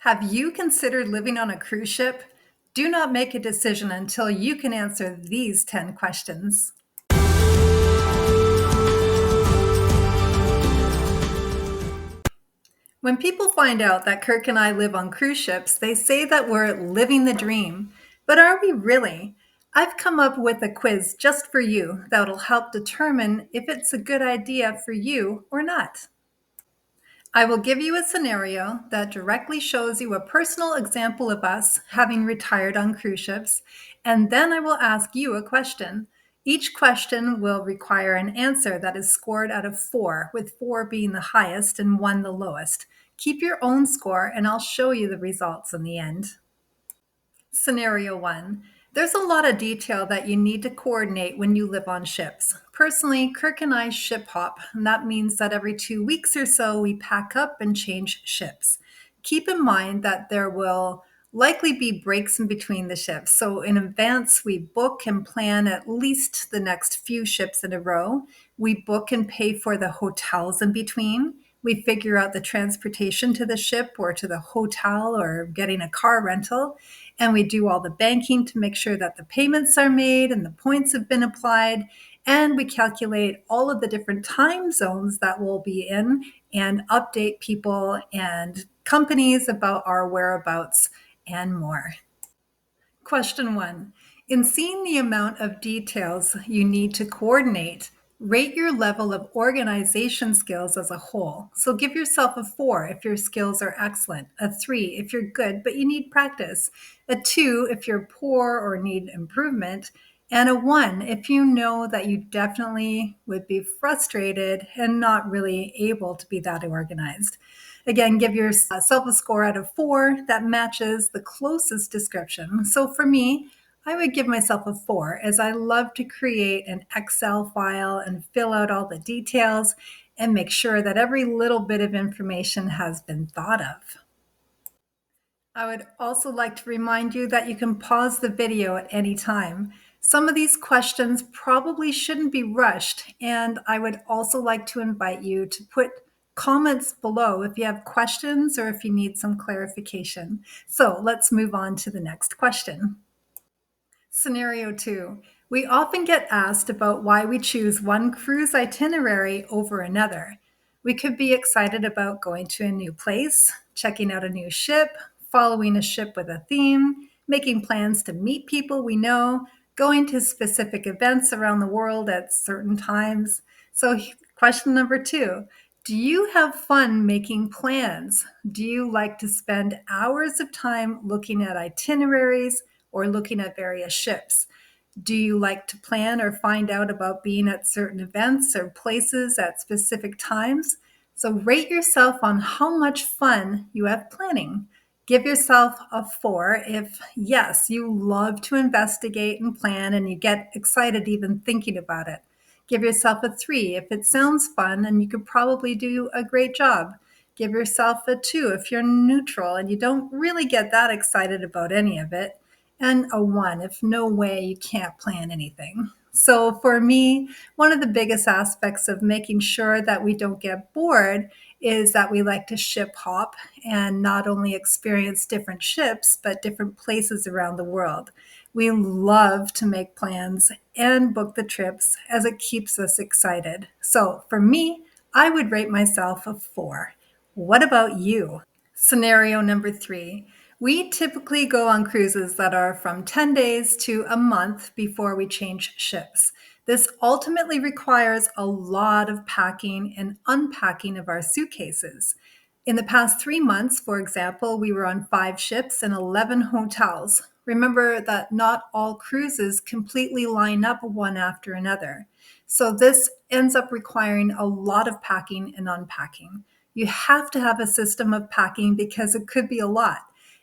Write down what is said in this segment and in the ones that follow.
Have you considered living on a cruise ship? Do not make a decision until you can answer these 10 questions. When people find out that Kirk and I live on cruise ships, they say that we're living the dream. But are we really? I've come up with a quiz just for you that'll help determine if it's a good idea for you or not. I will give you a scenario that directly shows you a personal example of us having retired on cruise ships, and then I will ask you a question. Each question will require an answer that is scored out of 4, with 4 being the highest and 1 the lowest. Keep your own score, and I'll show you the results in the end. Scenario 1. There's a lot of detail that you need to coordinate when you live on ships. Personally, Kirk and I ship hop, and that means that every 2 weeks or so we pack up and change ships. Keep in mind that there will likely be breaks in between the ships. So in advance, we book and plan at least the next few ships in a row. We book and pay for the hotels in between. We figure out the transportation to the ship or to the hotel or getting a car rental. And we do all the banking to make sure that the payments are made and the points have been applied. And we calculate all of the different time zones that we'll be in and update people and companies about our whereabouts and more. Question 1. In seeing the amount of details you need to coordinate, rate your level of organization skills as a whole. So give yourself a 4 if your skills are excellent, a 3 if you're good but you need practice, a 2 if you're poor or need improvement, and a 1 if you know that you definitely would be frustrated and not really able to be that organized. Again, give yourself a score out of 4 that matches the closest description. So for me, I would give myself a 4 as I love to create an Excel file and fill out all the details and make sure that every little bit of information has been thought of. I would also like to remind you that you can pause the video at any time. Some of these questions probably shouldn't be rushed, and I would also like to invite you to put comments below if you have questions or if you need some clarification. So let's move on to the next question. Scenario 2. We often get asked about why we choose one cruise itinerary over another. We could be excited about going to a new place, checking out a new ship, following a ship with a theme, making plans to meet people we know, going to specific events around the world at certain times. So, question number 2. Do you have fun making plans? Do you like to spend hours of time looking at itineraries or looking at various ships? Do you like to plan or find out about being at certain events or places at specific times? So rate yourself on how much fun you have planning. Give yourself a 4 if, yes, you love to investigate and plan and you get excited even thinking about it. Give yourself a 3 if it sounds fun and you could probably do a great job. Give yourself a 2 if you're neutral and you don't really get that excited about any of it. And a 1 if no way you can't plan anything. So for me, one of the biggest aspects of making sure that we don't get bored is that we like to ship hop and not only experience different ships, but different places around the world. We love to make plans and book the trips as it keeps us excited. So for me, I would rate myself a 4. What about you? Scenario number 3. We typically go on cruises that are from 10 days to a month before we change ships. This ultimately requires a lot of packing and unpacking of our suitcases. In the past 3 months, for example, we were on 5 ships and 11 hotels. Remember that not all cruises completely line up one after another. So this ends up requiring a lot of packing and unpacking. You have to have a system of packing because it could be a lot.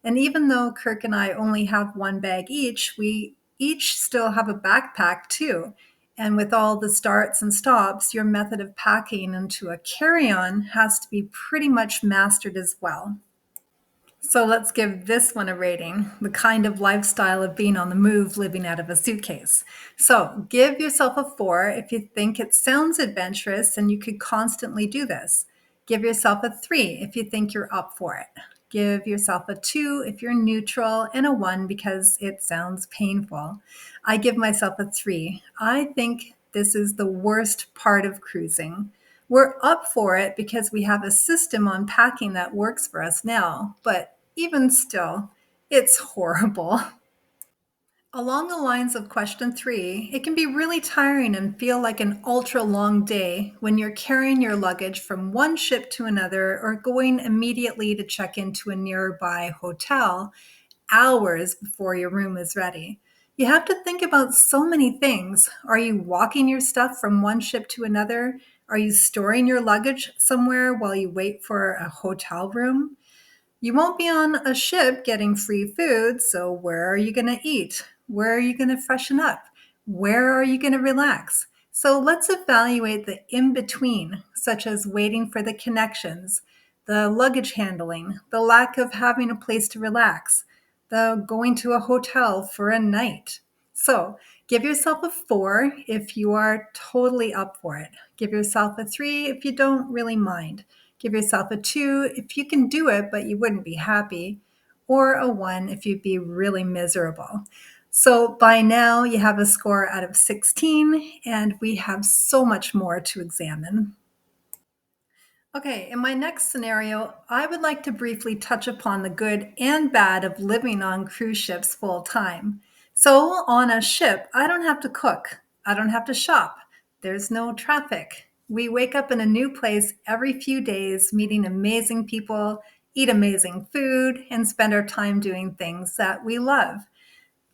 And even though Kirk and I only have one bag each, we each still have a backpack too. And with all the starts and stops, your method of packing into a carry-on has to be pretty much mastered as well. So let's give this one a rating, the kind of lifestyle of being on the move, living out of a suitcase. So give yourself a 4 if you think it sounds adventurous and you could constantly do this. Give yourself a 3 if you think you're up for it. Give yourself a 2 if you're neutral, and a 1 because it sounds painful. I give myself a 3. I think this is the worst part of cruising. We're up for it because we have a system on packing that works for us now, but even still, it's horrible. Along the lines of question 3, it can be really tiring and feel like an ultra long day when you're carrying your luggage from one ship to another or going immediately to check into a nearby hotel hours before your room is ready. You have to think about so many things. Are you walking your stuff from one ship to another? Are you storing your luggage somewhere while you wait for a hotel room? You won't be on a ship getting free food, so where are you going to eat? Where are you going to freshen up? Where are you going to relax? So let's evaluate the in between, such as waiting for the connections, the luggage handling, the lack of having a place to relax, the going to a hotel for a night. So give yourself a 4 if you are totally up for it. Give yourself a 3 if you don't really mind. Give yourself a 2 if you can do it, but you wouldn't be happy, or a 1 if you'd be really miserable. So by now, you have a score out of 16, and we have so much more to examine. Okay, in my next scenario, I would like to briefly touch upon the good and bad of living on cruise ships full time. So, on a ship, I don't have to cook, I don't have to shop, there's no traffic. We wake up in a new place every few days, meeting amazing people, eat amazing food, and spend our time doing things that we love.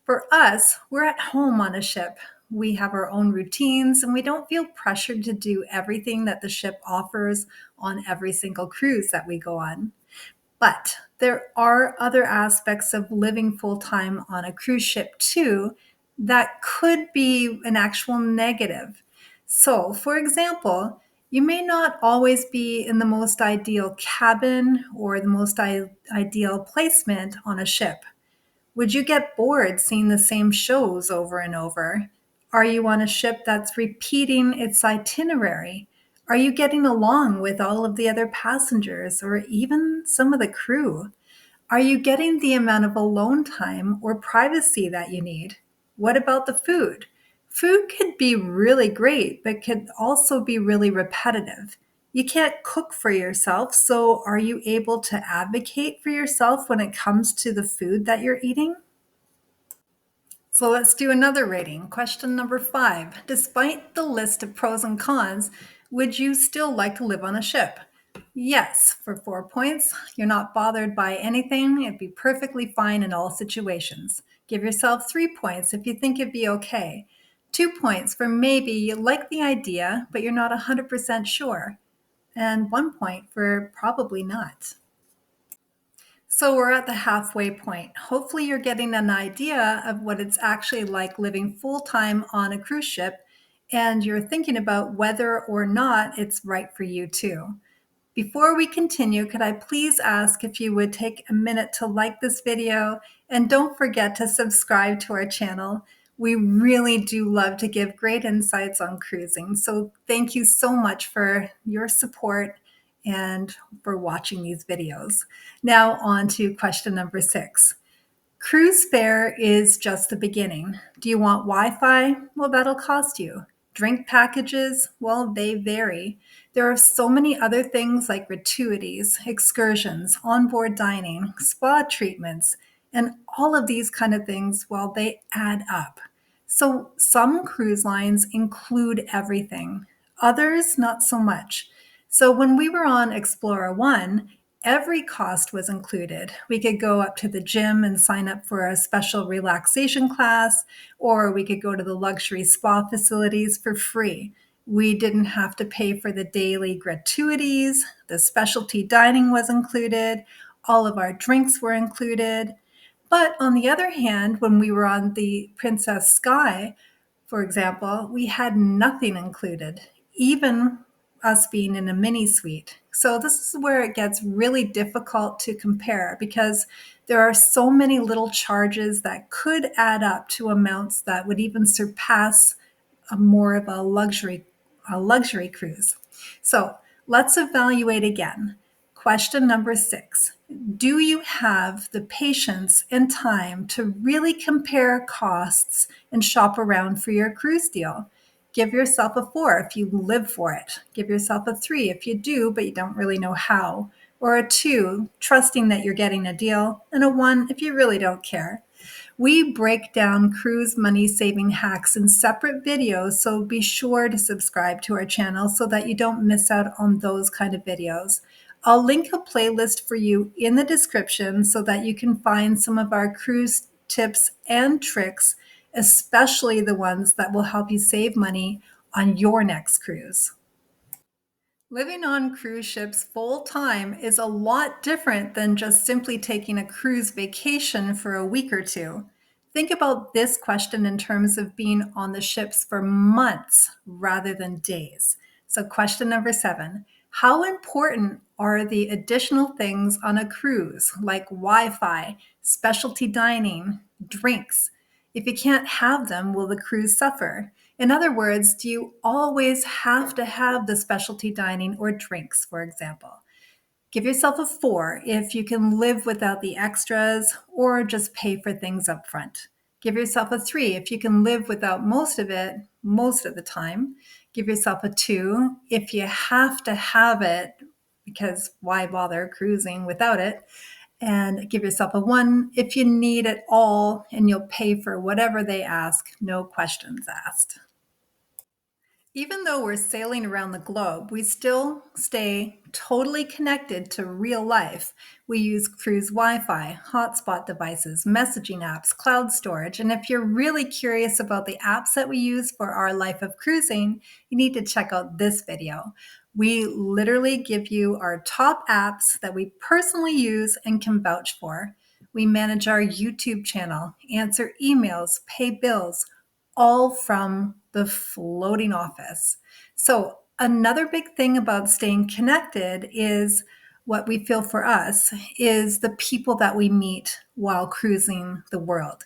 For us, we're at home on a ship. We have our own routines and we don't feel pressured to do everything that the ship offers on every single cruise that we go on. But there are other aspects of living full time on a cruise ship too that could be an actual negative. So, for example, you may not always be in the most ideal cabin or the most ideal placement on a ship. Would you get bored seeing the same shows over and over? Are you on a ship that's repeating its itinerary? Are you getting along with all of the other passengers or even some of the crew? Are you getting the amount of alone time or privacy that you need? What about the food? Food could be really great, but could also be really repetitive. You can't cook for yourself, so are you able to advocate for yourself when it comes to the food that you're eating? So let's do another rating. Question number 5. Despite the list of pros and cons, would you still like to live on a ship? Yes, for 4 points. You're not bothered by anything. It'd be perfectly fine in all situations. Give yourself 3 points if you think it'd be okay. 2 points for maybe you like the idea, but you're not 100% sure. And 1 point for probably not. So we're at the halfway point. Hopefully, you're getting an idea of what it's actually like living full time on a cruise ship, and you're thinking about whether or not it's right for you too. Before we continue, could I please ask if you would take a minute to like this video and don't forget to subscribe to our channel. We really do love to give great insights on cruising. So thank you so much for your support and for watching these videos. Now on to question number 6. Cruise fare is just the beginning. Do you want Wi-Fi? Well, that'll cost you. Drink packages? Well, they vary. There are so many other things like gratuities, excursions, onboard dining, spa treatments, and all of these kind of things, well, they add up. So some cruise lines include everything, others not so much. So when we were on Explorer One, every cost was included. We could go up to the gym and sign up for a special relaxation class, or we could go to the luxury spa facilities for free. We didn't have to pay for the daily gratuities. The specialty dining was included. All of our drinks were included. But on the other hand, when we were on the Princess Sky, for example, we had nothing included, even us being in a mini suite. So this is where it gets really difficult to compare because there are so many little charges that could add up to amounts that would even surpass a more of a luxury cruise. So let's evaluate again. Question number 6. Do you have the patience and time to really compare costs and shop around for your cruise deal? Give yourself a 4 if you live for it. Give yourself a 3 if you do, but you don't really know how. Or a 2, trusting that you're getting a deal. And a 1 if you really don't care. We break down cruise money saving hacks in separate videos, so be sure to subscribe to our channel so that you don't miss out on those kind of videos. I'll link a playlist for you in the description so that you can find some of our cruise tips and tricks, especially the ones that will help you save money on your next cruise. Living on cruise ships full time is a lot different than just simply taking a cruise vacation for a week or two. Think about this question in terms of being on the ships for months rather than days. So, question number 7. How important are the additional things on a cruise, like Wi Fi, specialty dining, drinks? If you can't have them, will the cruise suffer? In other words, do you always have to have the specialty dining or drinks, for example? Give yourself a 4 if you can live without the extras or just pay for things up front. Give yourself a 3 if you can live without most of it most of the time. Give yourself a 2 if you have to have it, because why bother cruising without it? And give yourself a 1 if you need it all and you'll pay for whatever they ask, no questions asked. Even though we're sailing around the globe, we still stay totally connected to real life. We use cruise Wi Fi, hotspot devices, messaging apps, cloud storage. And if you're really curious about the apps that we use for our life of cruising, you need to check out this video. We literally give you our top apps that we personally use and can vouch for. We manage our YouTube channel, answer emails, pay bills, all from the floating office. So, another big thing about staying connected is what we feel for us is the people that we meet while cruising the world.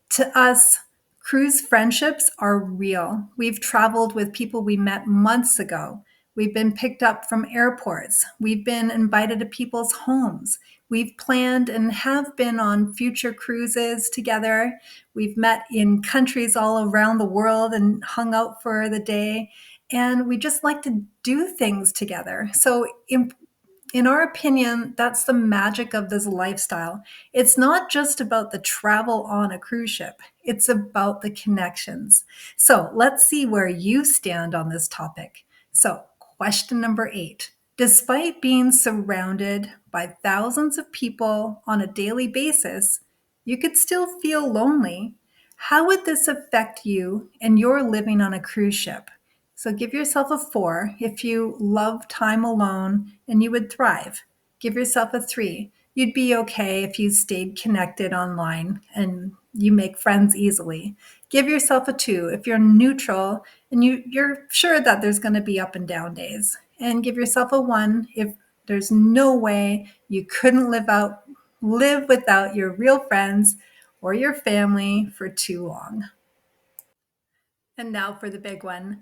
To us, cruise friendships are real. We've traveled with people we met months ago. We've been picked up from airports. We've been invited to people's homes. We've planned and have been on future cruises together. We've met in countries all around the world and hung out for the day. And we just like to do things together. So, in our opinion, that's the magic of this lifestyle. It's not just about the travel on a cruise ship, it's about the connections. So let's see where you stand on this topic. So, question number 8. Despite being surrounded by thousands of people on a daily basis, you could still feel lonely. How would this affect you and your living on a cruise ship? So give yourself a 4 if you love time alone and you would thrive. Give yourself a 3. You'd be okay if you stayed connected online and you make friends easily. Give yourself a 2 if you're neutral and you're sure that there's going to be up and down days. And give yourself a 1 if there's no way you couldn't live without your real friends or your family for too long. And now for the big one.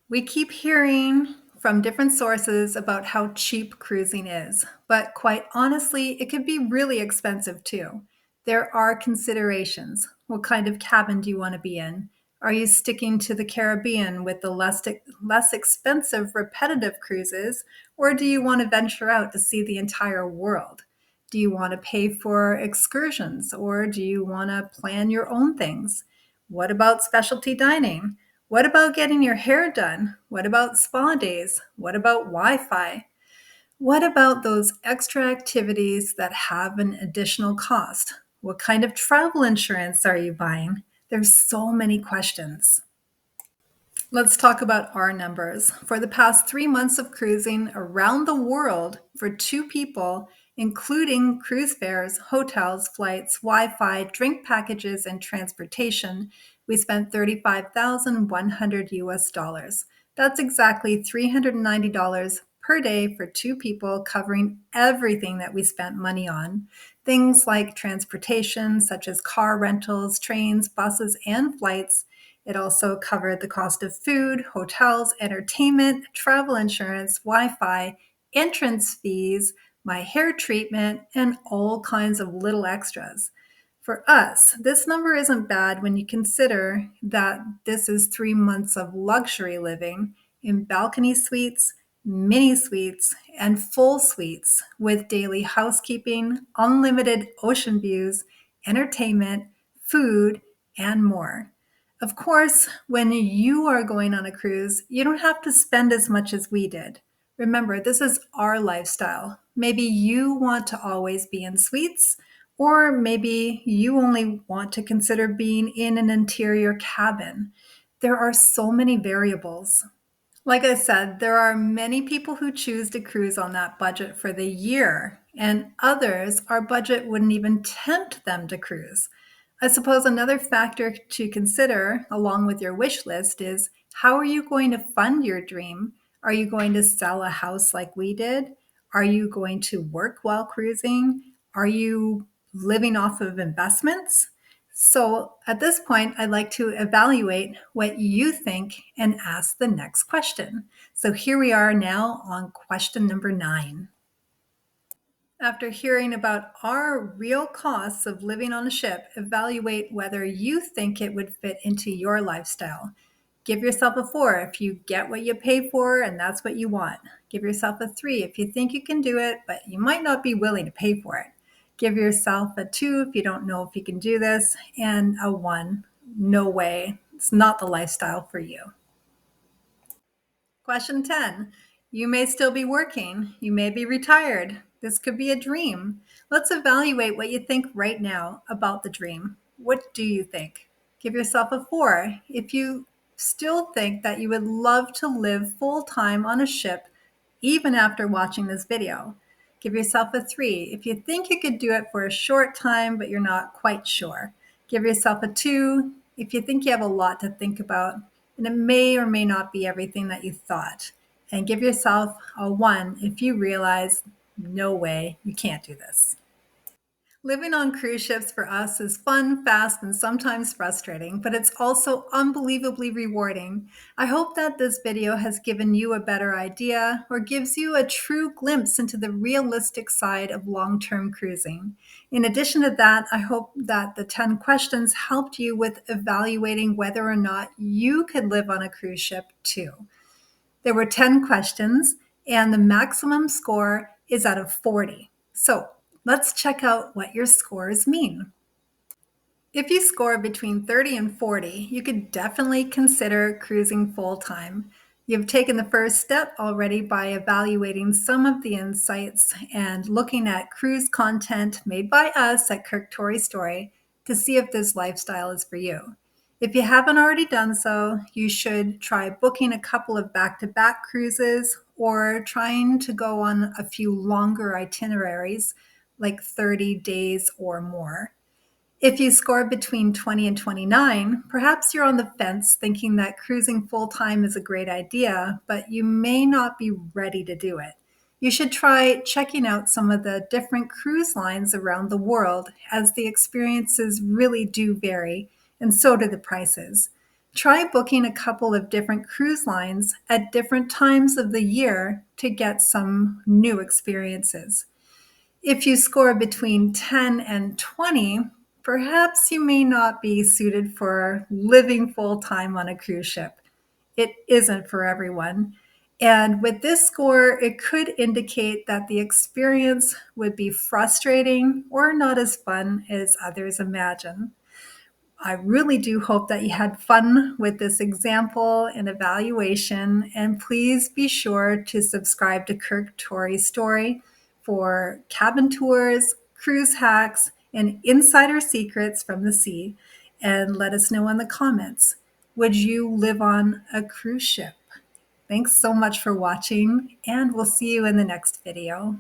We keep hearing from different sources about how cheap cruising is, but quite honestly, it can be really expensive too. There are considerations. What kind of cabin do you want to be in? Are you sticking to the Caribbean with the less expensive repetitive cruises, or do you want to venture out to see the entire world? Do you want to pay for excursions, or do you want to plan your own things? What about specialty dining? What about getting your hair done? What about spa days? What about Wi Fi? What about those extra activities that have an additional cost? What kind of travel insurance are you buying? There's so many questions. Let's talk about our numbers. For the past 3 months of cruising around the world for 2 people, including cruise fares, hotels, flights, Wi Fi, drink packages, and transportation, we spent $35,100 US dollars. That's exactly $390 per day for 2 people, covering everything that we spent money on. Things like transportation, such as car rentals, trains, buses, and flights. It also covered the cost of food, hotels, entertainment, travel insurance, Wi Fi, entrance fees, my hair treatment, and all kinds of little extras. For us, this number isn't bad when you consider that this is 3 months of luxury living in balcony suites, mini suites, and full suites with daily housekeeping, unlimited ocean views, entertainment, food, and more. Of course, when you are going on a cruise, you don't have to spend as much as we did. Remember, this is our lifestyle. Maybe you want to always be in suites, or maybe you only want to consider being in an interior cabin. There are so many variables. Like I said, there are many people who choose to cruise on that budget for the year, and others, our budget wouldn't even tempt them to cruise. I suppose another factor to consider, along with your wish list, is how are you going to fund your dream? Are you going to sell a house like we did? Are you going to work while cruising? Are you living off of investments? So at this point, I'd like to evaluate what you think and ask the next question. So here we are now on question number 9. After hearing about our real costs of living on a ship, evaluate whether you think it would fit into your lifestyle. Give yourself a 4 if you get what you pay for and that's what you want. Give yourself a 3 if you think you can do it, but you might not be willing to pay for it. Give yourself a 2 if you don't know if you can do this, and a 1, no way. It's not the lifestyle for you. Question 10. You may still be working. You may be retired. This could be a dream. Let's evaluate what you think right now about the dream. What do you think? Give yourself a 4 if you still think that you would love to live full time on a ship even after watching this video. Give yourself a 3 if you think you could do it for a short time but you're not quite sure. Give yourself a 2 if you think you have a lot to think about and it may or may not be everything that you thought. And give yourself a 1 if you realize, no way, you can't do this. Living on cruise ships for us is fun, fast, and sometimes frustrating, but it's also unbelievably rewarding. I hope that this video has given you a better idea or gives you a true glimpse into the realistic side of long-term cruising. In addition to that, I hope that the 10 questions helped you with evaluating whether or not you could live on a cruise ship too. There were 10 questions, and the maximum score is out of 40. So let's check out what your scores mean. If you score between 30 and 40, you could definitely consider cruising full time. You've taken the first step already by evaluating some of the insights and looking at cruise content made by us at KirkToriStory to see if this lifestyle is for you. If you haven't already done so, you should try booking a couple of back-to-back cruises or trying to go on a few longer itineraries, like 30 days or more. If you score between 20 and 29, perhaps you're on the fence thinking that cruising full time is a great idea, but you may not be ready to do it. You should try checking out some of the different cruise lines around the world, as the experiences really do vary, and so do the prices. Try booking a couple of different cruise lines at different times of the year to get some new experiences. If you score between 10 and 20, perhaps you may not be suited for living full time on a cruise ship. It isn't for everyone. And with this score, it could indicate that the experience would be frustrating or not as fun as others imagine. I really do hope that you had fun with this example and evaluation. And please be sure to subscribe to KirkToriStory for cabin tours, cruise hacks, and insider secrets from the sea. And let us know in the comments, would you live on a cruise ship? Thanks so much for watching, and we'll see you in the next video.